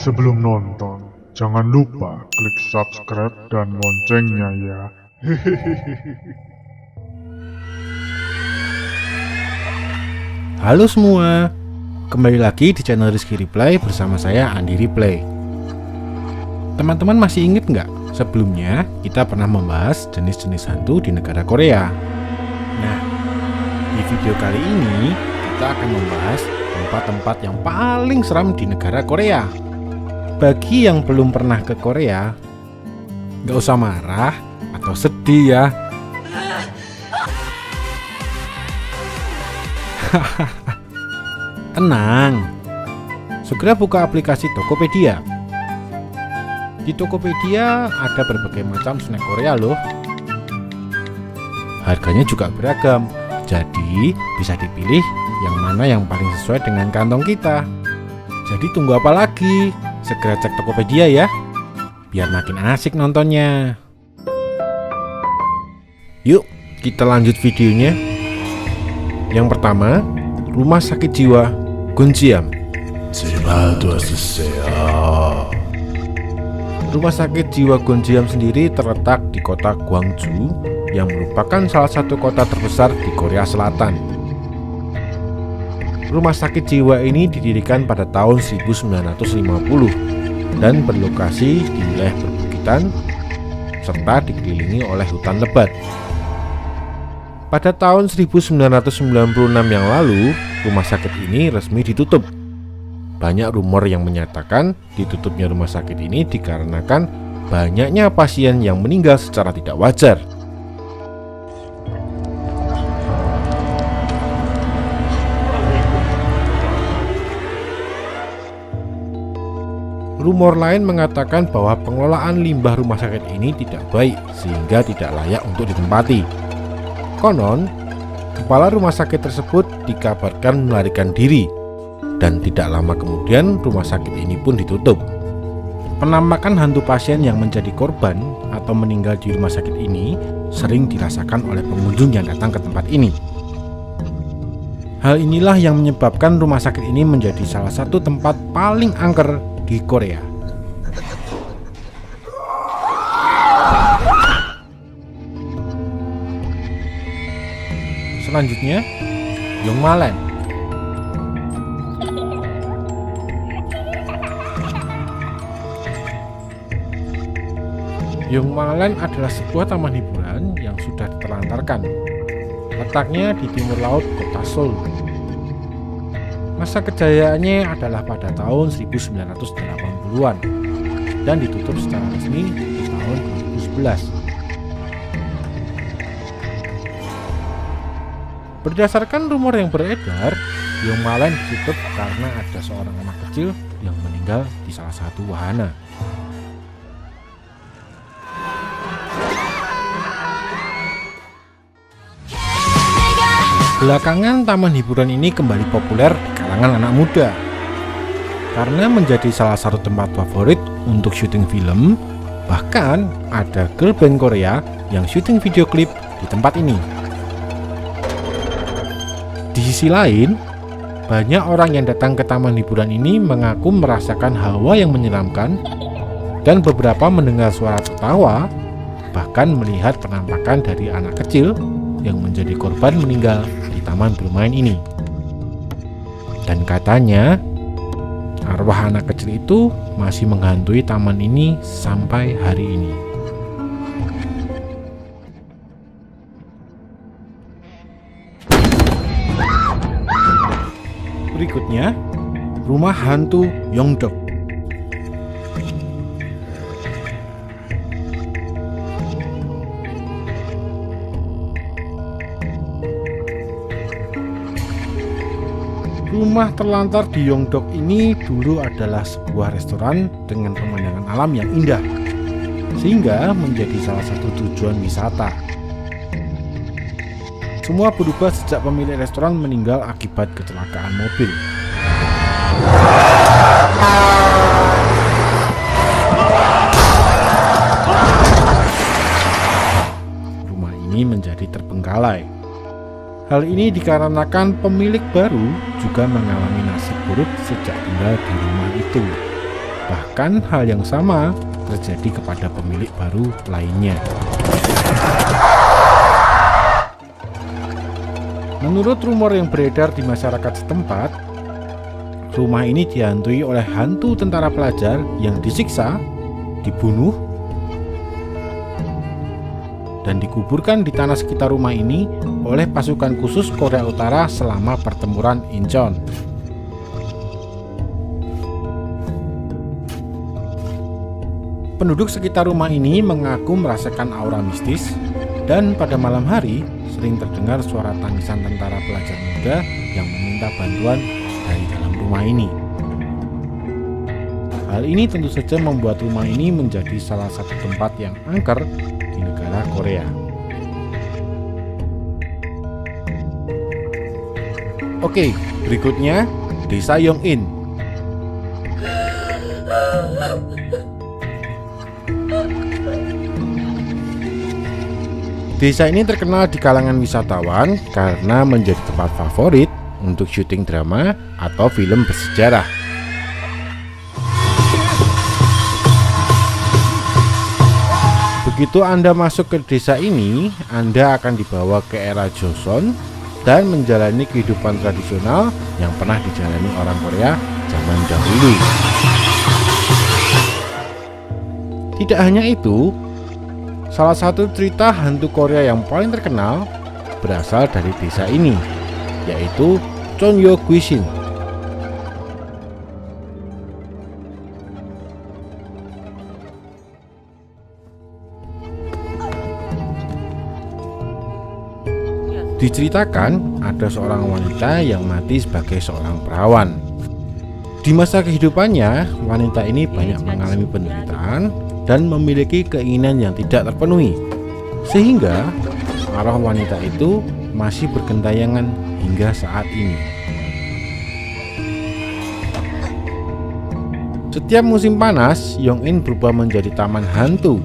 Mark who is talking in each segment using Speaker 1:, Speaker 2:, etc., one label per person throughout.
Speaker 1: Sebelum nonton, jangan lupa klik subscribe dan loncengnya ya.
Speaker 2: Halo semua, kembali lagi di channel Rizky Replay bersama saya Andi Replay. Teman-teman masih inget nggak? Sebelumnya kita pernah membahas jenis-jenis hantu di negara Korea. Nah, di video kali ini kita akan membahas tempat-tempat yang paling seram di negara Korea. Bagi yang belum pernah ke Korea, nggak usah marah atau sedih ya. Tenang, segera buka aplikasi Tokopedia. Di Tokopedia ada berbagai macam snack Korea loh. Harganya juga beragam, jadi bisa dipilih yang mana yang paling sesuai dengan kantong kita. Jadi tunggu apa lagi? Segera cek Tokopedia ya, biar makin asik nontonnya. Yuk, kita lanjut videonya. Yang pertama, Rumah Sakit Jiwa Gonjiam. Rumah Sakit Jiwa Gonjiam sendiri terletak di kota Gwangju, yang merupakan salah satu kota terbesar di Korea Selatan. Rumah sakit jiwa ini didirikan pada tahun 1950 dan berlokasi di wilayah perbukitan serta dikelilingi oleh hutan lebat. Pada tahun 1996 yang lalu, rumah sakit ini resmi ditutup. Banyak rumor yang menyatakan ditutupnya rumah sakit ini dikarenakan banyaknya pasien yang meninggal secara tidak wajar. Rumor lain mengatakan bahwa pengelolaan limbah rumah sakit ini tidak baik sehingga tidak layak untuk ditempati. Konon, kepala rumah sakit tersebut dikabarkan melarikan diri dan tidak lama kemudian rumah sakit ini pun ditutup. Penampakan hantu pasien yang menjadi korban atau meninggal di rumah sakit ini sering dirasakan oleh pengunjung yang datang ke tempat ini. Hal inilah yang menyebabkan rumah sakit ini menjadi salah satu tempat paling angker di Korea. Selanjutnya, Yongmalen. Yongmalen adalah sebuah taman hiburan yang sudah ditelantarkan. Letaknya di timur laut kota Seoul. Masa kejayaannya adalah pada tahun 1980-an dan ditutup secara resmi di tahun 2011. Berdasarkan rumor yang beredar, Yongmalen ditutup karena ada seorang anak kecil yang meninggal di salah satu wahana. Belakangan taman hiburan ini kembali populer di kalangan anak muda karena menjadi salah satu tempat favorit untuk syuting film. Bahkan ada girl band Korea yang syuting video klip di tempat ini. Di sisi lain, banyak orang yang datang ke taman hiburan ini mengaku merasakan hawa yang menyeramkan dan beberapa mendengar suara tertawa, bahkan melihat penampakan dari anak kecil yang menjadi korban meninggal di taman bermain ini. Dan katanya arwah anak kecil itu masih menghantui taman ini sampai hari ini. Berikutnya, Rumah Hantu Yongdok. Rumah terlantar di Yongdok ini dulu adalah sebuah restoran dengan pemandangan alam yang indah, sehingga menjadi salah satu tujuan wisata. Semua berubah sejak pemilik restoran meninggal akibat kecelakaan mobil. Rumah ini menjadi terbengkalai. Hal ini dikarenakan pemilik baru juga mengalami nasib buruk sejak tinggal di rumah itu. Bahkan hal yang sama terjadi kepada pemilik baru lainnya. Menurut rumor yang beredar di masyarakat setempat, rumah ini dihantui oleh hantu tentara pelajar yang disiksa, dibunuh, dan dikuburkan di tanah sekitar rumah ini oleh pasukan khusus Korea Utara selama pertempuran Incheon. Penduduk sekitar rumah ini mengaku merasakan aura mistis, dan pada malam hari sering terdengar suara tangisan tentara pelajar muda yang meminta bantuan dari dalam rumah ini. Hal ini tentu saja membuat rumah ini menjadi salah satu tempat yang angker di negara Korea. Oke, berikutnya Desa Yongin. Desa ini terkenal di kalangan wisatawan karena menjadi tempat favorit untuk syuting drama atau film bersejarah. Begitu Anda masuk ke desa ini, Anda akan dibawa ke era Joseon dan menjalani kehidupan tradisional yang pernah dijalani orang Korea zaman dahulu. Tidak hanya itu, salah satu cerita hantu Korea yang paling terkenal berasal dari desa ini, yaitu Chonyo Guishin. Diceritakan ada seorang wanita yang mati sebagai seorang perawan. Di masa kehidupannya, wanita ini banyak mengalami penderitaan dan memiliki keinginan yang tidak terpenuhi, sehingga arwah wanita itu masih bergentayangan hingga saat ini. Setiap musim panas, Yongin berubah menjadi taman hantu,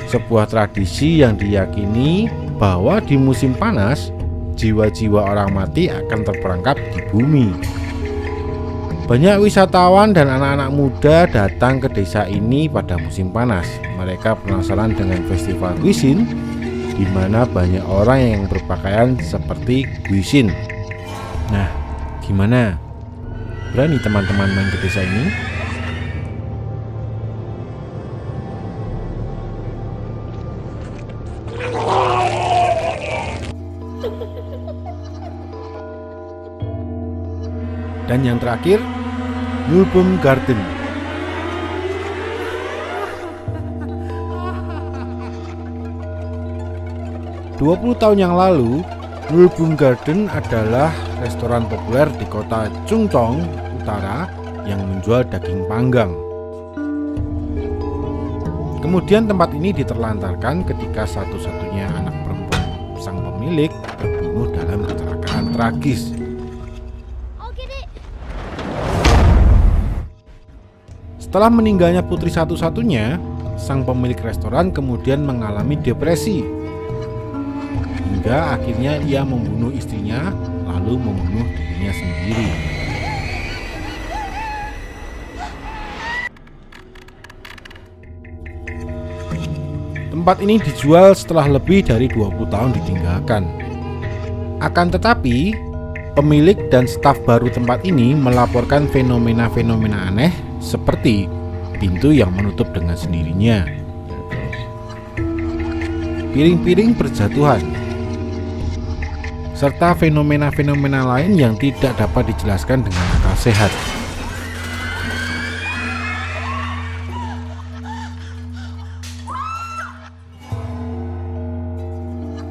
Speaker 2: sebuah tradisi yang diyakini bahwa di musim panas, jiwa-jiwa orang mati akan terperangkap di bumi. Banyak wisatawan dan anak-anak muda datang ke desa ini pada musim panas. Mereka penasaran dengan festival Guishin, di mana banyak orang yang berpakaian seperti Guishin. Nah, gimana? Berani teman-teman main ke desa ini? Dan yang terakhir, Nulbum Garden. "20 tahun yang lalu, Nulbum Garden adalah restoran populer di kota Chungcheong Utara yang menjual daging panggang. Kemudian tempat ini diterlantarkan ketika satu-satunya anak perempuan sang pemilik terbunuh dalam kecelakaan tragis. Setelah meninggalnya putri satu-satunya, sang pemilik restoran kemudian mengalami depresi. Hingga akhirnya ia membunuh istrinya, lalu membunuh dirinya sendiri. Tempat ini dijual setelah lebih dari 20 tahun ditinggalkan. Akan tetapi, pemilik dan staf baru tempat ini melaporkan fenomena-fenomena aneh seperti pintu yang menutup dengan sendirinya, piring-piring berjatuhan, serta fenomena-fenomena lain yang tidak dapat dijelaskan dengan akal sehat.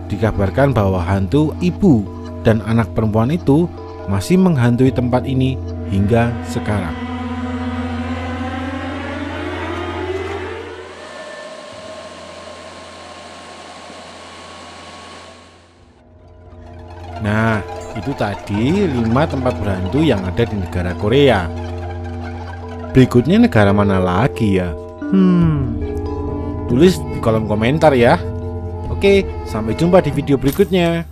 Speaker 2: Dikabarkan bahwa hantu ibu dan anak perempuan itu masih menghantui tempat ini hingga sekarang. Nah, itu tadi 5 tempat berhantu yang ada di negara Korea. Berikutnya negara mana lagi ya? Tulis di kolom komentar ya. Oke, sampai jumpa di video berikutnya.